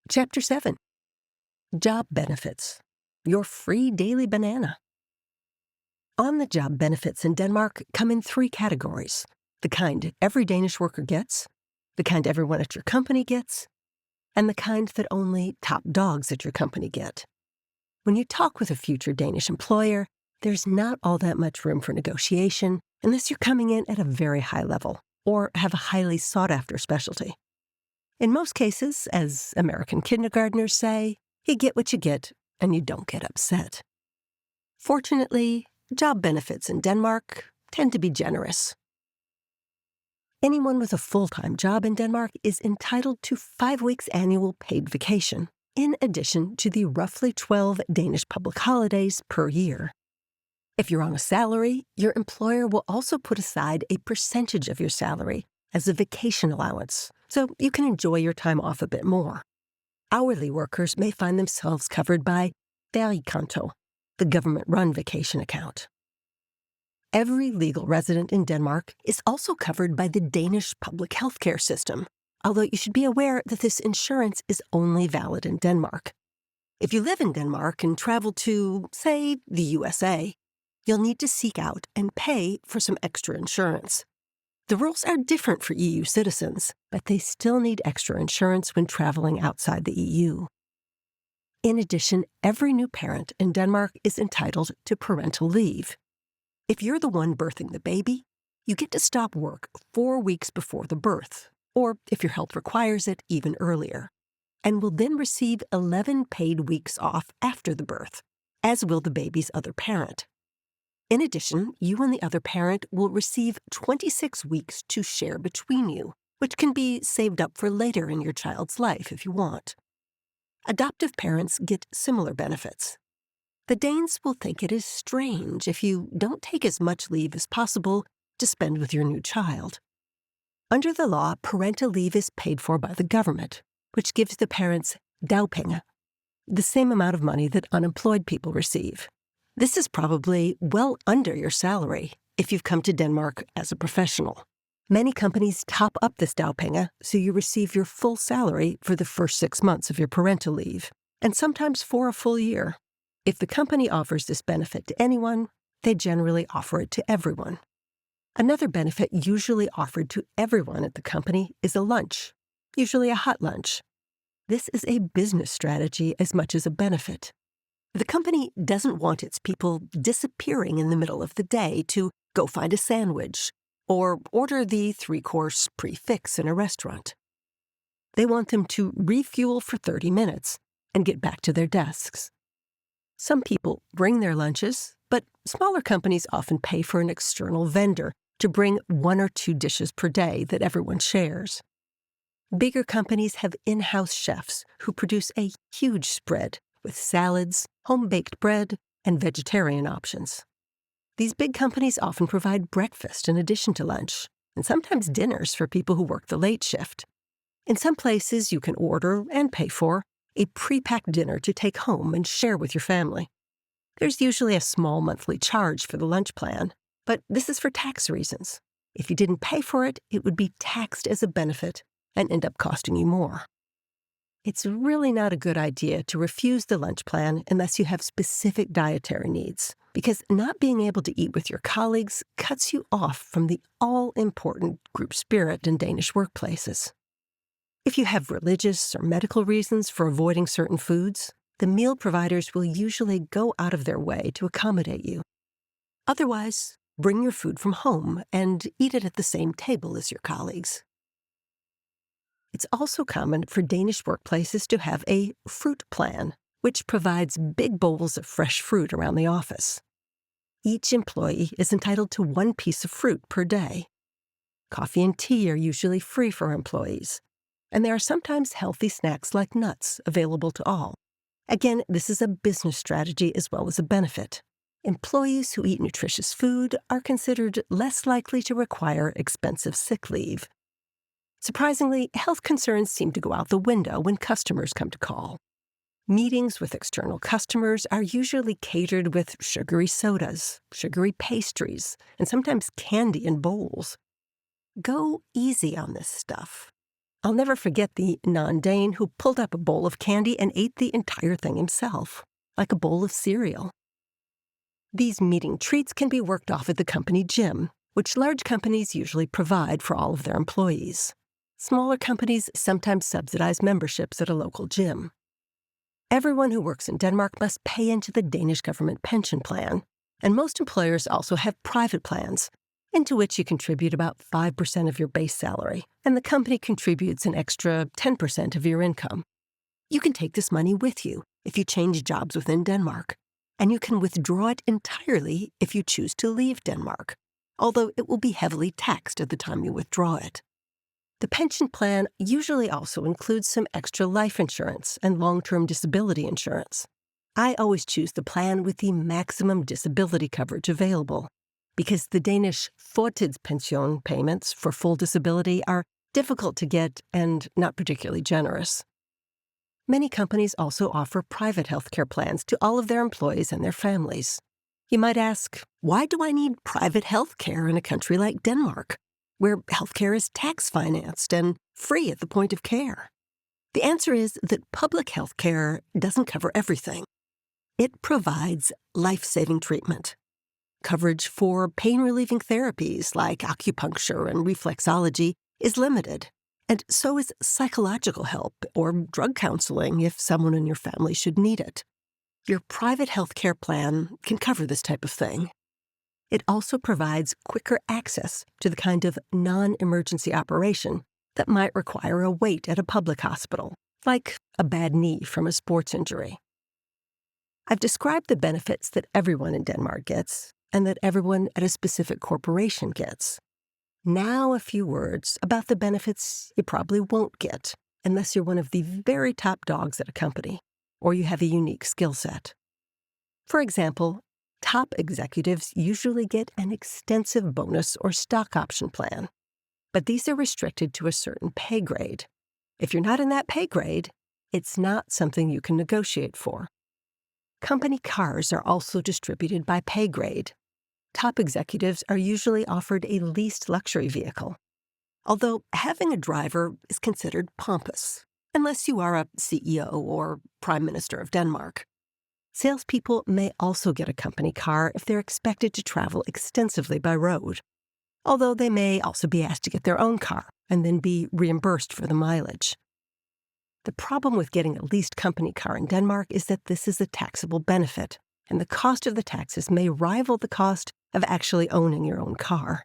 Chapter 7. Job Benefits. Your free daily banana. On-the-job benefits in Denmark come in 3 categories: the kind every Danish worker gets, the kind everyone at your company gets, and the kind that only top dogs at your company get. When you talk with a future Danish employer, there's not all that much room for negotiation unless you're coming in at a very high level or have a highly sought-after specialty. In most cases, as American kindergartners say, you get what you get and you don't get upset. Fortunately, job benefits in Denmark tend to be generous. Anyone with a full-time job in Denmark is entitled to 5 weeks annual paid vacation, in addition to the roughly 12 Danish public holidays per year. If you're on a salary, your employer will also put aside a percentage of your salary as a vacation allowance, so you can enjoy your time off a bit more. Hourly workers may find themselves covered by feriekonto, the government-run vacation account. Every legal resident in Denmark is also covered by the Danish public healthcare system, although you should be aware that this insurance is only valid in Denmark. If you live in Denmark and travel to, say, the USA, you'll need to seek out and pay for some extra insurance. The rules are different for EU citizens, but they still need extra insurance when traveling outside the EU. In addition, every new parent in Denmark is entitled to parental leave. If you're the one birthing the baby, you get to stop work 4 weeks before the birth, or if your health requires it, even earlier, and will then receive 11 paid weeks off after the birth, as will the baby's other parent. In addition, you and the other parent will receive 26 weeks to share between you, which can be saved up for later in your child's life if you want. Adoptive parents get similar benefits. The Danes will think it is strange if you don't take as much leave as possible to spend with your new child. Under the law, parental leave is paid for by the government, which gives the parents dagpenge, the same amount of money that unemployed people receive. This is probably well under your salary if you've come to Denmark as a professional. Many companies top up this dagpenge so you receive your full salary for the first 6 months of your parental leave, and sometimes for a full year. If the company offers this benefit to anyone, they generally offer it to everyone. Another benefit usually offered to everyone at the company is a lunch, usually a hot lunch. This is a business strategy as much as a benefit. The company doesn't want its people disappearing in the middle of the day to go find a sandwich or order the 3-course prix-fixe in a restaurant. They want them to refuel for 30 minutes and get back to their desks. Some people bring their lunches, but smaller companies often pay for an external vendor to bring 1 or 2 dishes per day that everyone shares. Bigger companies have in-house chefs who produce a huge spread with salads, home-baked bread, and vegetarian options. These big companies often provide breakfast in addition to lunch, and sometimes dinners for people who work the late shift. In some places, you can order and pay for a pre-packed dinner to take home and share with your family. There's usually a small monthly charge for the lunch plan, but this is for tax reasons. If you didn't pay for it, it would be taxed as a benefit and end up costing you more. It's really not a good idea to refuse the lunch plan unless you have specific dietary needs, because not being able to eat with your colleagues cuts you off from the all-important group spirit in Danish workplaces. If you have religious or medical reasons for avoiding certain foods, the meal providers will usually go out of their way to accommodate you. Otherwise, bring your food from home and eat it at the same table as your colleagues. It's also common for Danish workplaces to have a fruit plan, which provides big bowls of fresh fruit around the office. Each employee is entitled to 1 piece of fruit per day. Coffee and tea are usually free for employees, and there are sometimes healthy snacks like nuts available to all. Again, this is a business strategy as well as a benefit. Employees who eat nutritious food are considered less likely to require expensive sick leave. Surprisingly, health concerns seem to go out the window when customers come to call. Meetings with external customers are usually catered with sugary sodas, sugary pastries, and sometimes candy in bowls. Go easy on this stuff. I'll never forget the non-Dane who pulled up a bowl of candy and ate the entire thing himself, like a bowl of cereal. These meeting treats can be worked off at the company gym, which large companies usually provide for all of their employees. Smaller companies sometimes subsidize memberships at a local gym. Everyone who works in Denmark must pay into the Danish government pension plan, and most employers also have private plans, into which you contribute about 5% of your base salary, and the company contributes an extra 10% of your income. You can take this money with you if you change jobs within Denmark, and you can withdraw it entirely if you choose to leave Denmark, although it will be heavily taxed at the time you withdraw it. The pension plan usually also includes some extra life insurance and long-term disability insurance. I always choose the plan with the maximum disability coverage available, because the Danish førtidspension payments for full disability are difficult to get and not particularly generous. Many companies also offer private healthcare plans to all of their employees and their families. You might ask, why do I need private healthcare in a country like Denmark, where healthcare is tax-financed and free at the point of care? The answer is that public healthcare doesn't cover everything. It provides life-saving treatment. Coverage for pain-relieving therapies like acupuncture and reflexology is limited, and so is psychological help or drug counseling if someone in your family should need it. Your private healthcare plan can cover this type of thing. It also provides quicker access to the kind of non-emergency operation that might require a wait at a public hospital, like a bad knee from a sports injury. I've described the benefits that everyone in Denmark gets and that everyone at a specific corporation gets. Now a few words about the benefits you probably won't get unless you're one of the very top dogs at a company or you have a unique skill set. For example, top executives usually get an extensive bonus or stock option plan, but these are restricted to a certain pay grade. If you're not in that pay grade, it's not something you can negotiate for. Company cars are also distributed by pay grade. Top executives are usually offered a leased luxury vehicle, although having a driver is considered pompous, unless you are a CEO or Prime Minister of Denmark. Salespeople may also get a company car if they're expected to travel extensively by road, although they may also be asked to get their own car and then be reimbursed for the mileage. The problem with getting a leased company car in Denmark is that this is a taxable benefit, and the cost of the taxes may rival the cost of actually owning your own car.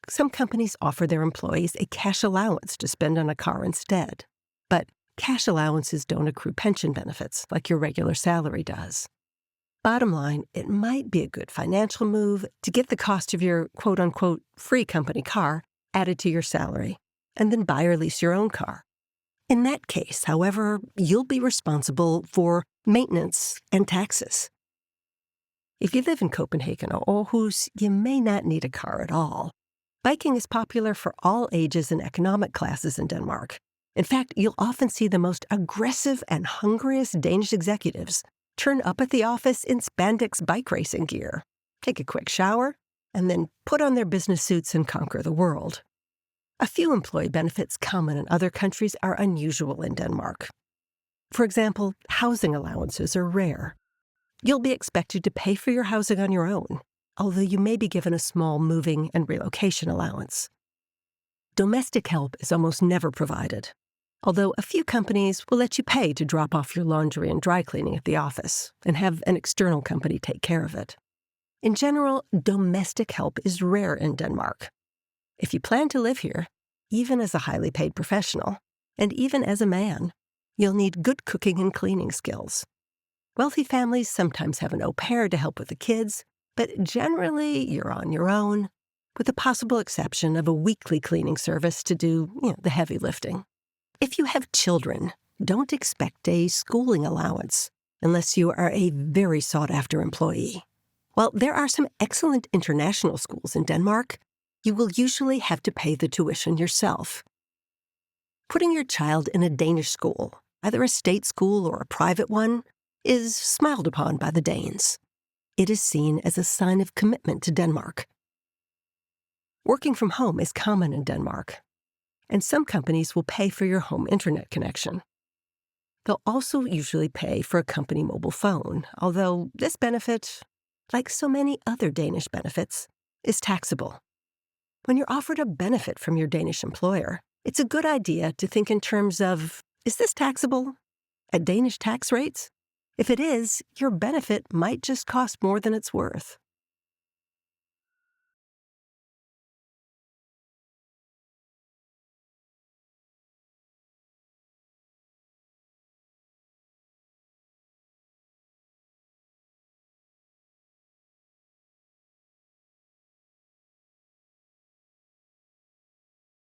Some companies offer their employees a cash allowance to spend on a car instead, but cash allowances don't accrue pension benefits like your regular salary does. Bottom line, it might be a good financial move to get the cost of your quote-unquote free company car added to your salary, and then buy or lease your own car. In that case, however, you'll be responsible for maintenance and taxes. If you live in Copenhagen or Aarhus, you may not need a car at all. Biking is popular for all ages and economic classes in Denmark. In fact, you'll often see the most aggressive and hungriest Danish executives turn up at the office in spandex bike racing gear, take a quick shower, and then put on their business suits and conquer the world. A few employee benefits common in other countries are unusual in Denmark. For example, housing allowances are rare. You'll be expected to pay for your housing on your own, although you may be given a small moving and relocation allowance. Domestic help is almost never provided, although a few companies will let you pay to drop off your laundry and dry cleaning at the office and have an external company take care of it. In general, domestic help is rare in Denmark. If you plan to live here, even as a highly paid professional, and even as a man, you'll need good cooking and cleaning skills. Wealthy families sometimes have an au pair to help with the kids, but generally you're on your own, with the possible exception of a weekly cleaning service to do, the heavy lifting. If you have children, don't expect a schooling allowance unless you are a very sought-after employee. While there are some excellent international schools in Denmark, you will usually have to pay the tuition yourself. Putting your child in a Danish school, either a state school or a private one, is smiled upon by the Danes. It is seen as a sign of commitment to Denmark. Working from home is common in Denmark. and some companies will pay for your home internet connection. They'll also usually pay for a company mobile phone, although this benefit, like so many other Danish benefits, is taxable. When you're offered a benefit from your Danish employer, it's a good idea to think in terms of, is this taxable at Danish tax rates? If it is, your benefit might just cost more than it's worth.